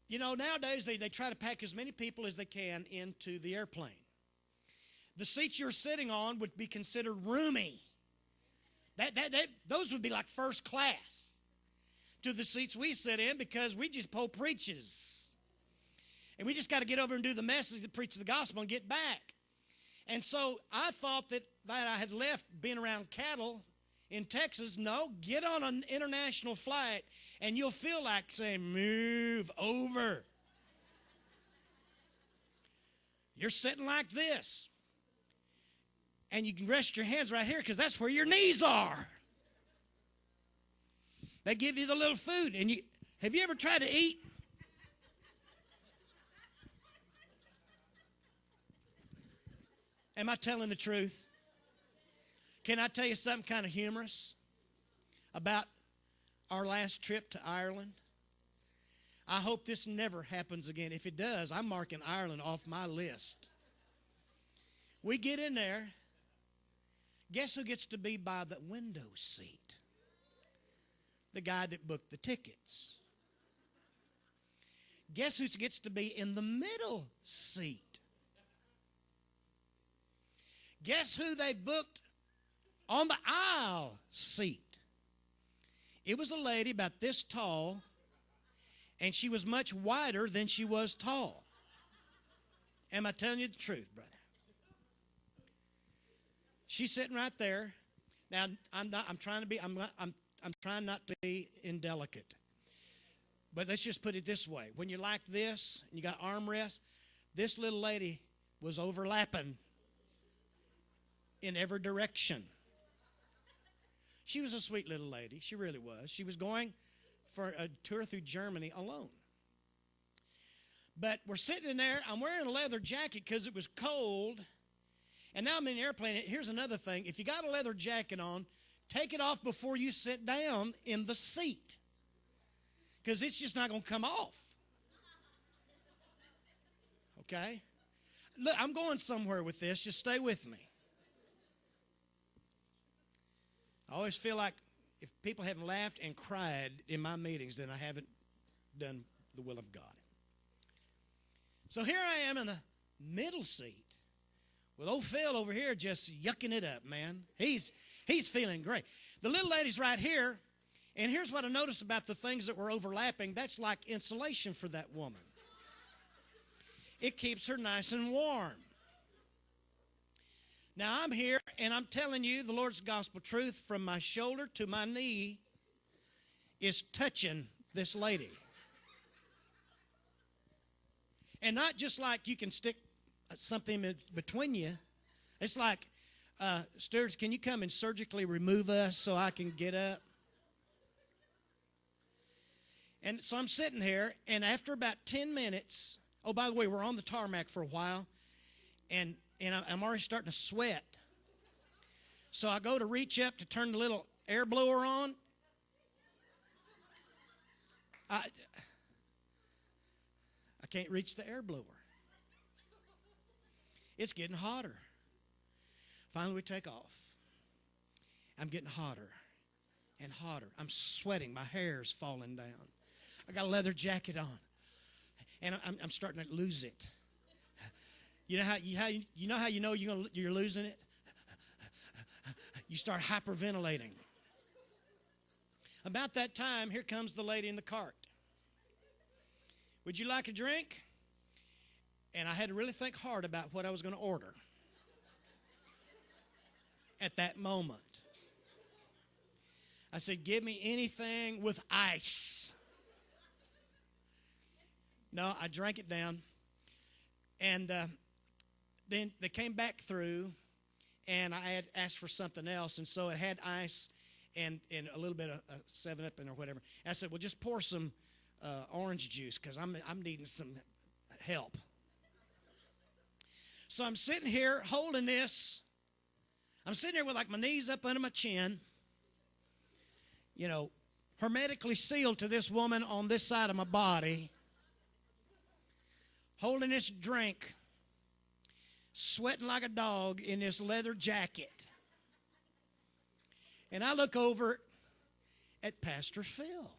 You know, nowadays they try to pack as many people as they can into the airplane. The seats you're sitting on would be considered roomy. Those would be like first class to the seats we sit in because we just pull preaches. And we just got to get over and do the message to preach the gospel and get back. And so I thought that I had left being around cattle in Texas. No, get on an international flight and you'll feel like saying, move over. You're sitting like this. And you can rest your hands right here because that's where your knees are. They give you the little food. And have you ever tried to eat? Am I telling the truth? Can I tell you something kind of humorous about our last trip to Ireland? I hope this never happens again. If it does, I'm marking Ireland off my list. We get in there. Guess who gets to be by the window seat? The guy that booked the tickets. Guess who gets to be in the middle seat? Guess who they booked on the aisle seat? It was a lady about this tall, and she was much wider than she was tall. Am I telling you the truth, brother? She's sitting right there. Now, I'm trying not to be indelicate. But let's just put it this way. When you're like this, and you got armrests, this little lady was overlapping in every direction. She was a sweet little lady. She really was. She was going for a tour through Germany alone. But we're sitting in there. I'm wearing a leather jacket because it was cold. And now I'm in the airplane. Here's another thing. If you got a leather jacket on, take it off before you sit down in the seat. Because it's just not going to come off. Okay? Look, I'm going somewhere with this. Just stay with me. I always feel like if people haven't laughed and cried in my meetings, then I haven't done the will of God. So here I am in the middle seat with old Phil over here just yucking it up, man. He's feeling great. The little lady's right here, and here's what I noticed about the things that were overlapping. That's like insulation for that woman. It keeps her nice and warm. Now, I'm here, and I'm telling you the Lord's gospel truth from my shoulder to my knee is touching this lady. And not just like you can stick something in between you. It's like, stewards, can you come and surgically remove us so I can get up? And so I'm sitting here, and after about 10 minutes, oh, by the way, we're on the tarmac for a while, and I'm already starting to sweat. So I go to reach up to turn the little air blower on. I can't reach the air blower. It's getting hotter. Finally, we take off. I'm getting hotter and hotter. I'm sweating. My hair's falling down. I got a leather jacket on, and I'm starting to lose it. You know how you know you're losing it? You start hyperventilating. About that time, here comes the lady in the cart. Would you like a drink? And I had to really think hard about what I was going to order at that moment. I said, give me anything with ice. No, I drank it down. And then they came back through, and I had asked for something else. And so it had ice and a little bit of 7-Up in or whatever. I said, well, just pour some orange juice because I'm needing some help. So I'm sitting here holding this. I'm sitting here with like my knees up under my chin, you know, hermetically sealed to this woman on this side of my body, holding this drink, sweating like a dog in this leather jacket. And I look over at Pastor Phil.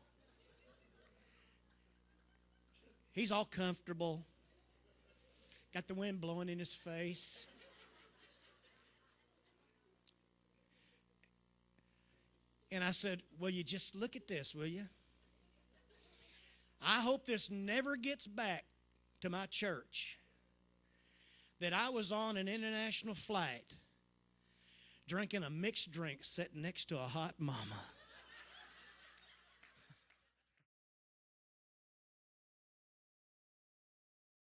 He's all comfortable. Got the wind blowing in his face. And I said, "Will you just look at this, will you? I hope this never gets back to my church that I was on an international flight drinking a mixed drink sitting next to a hot mama."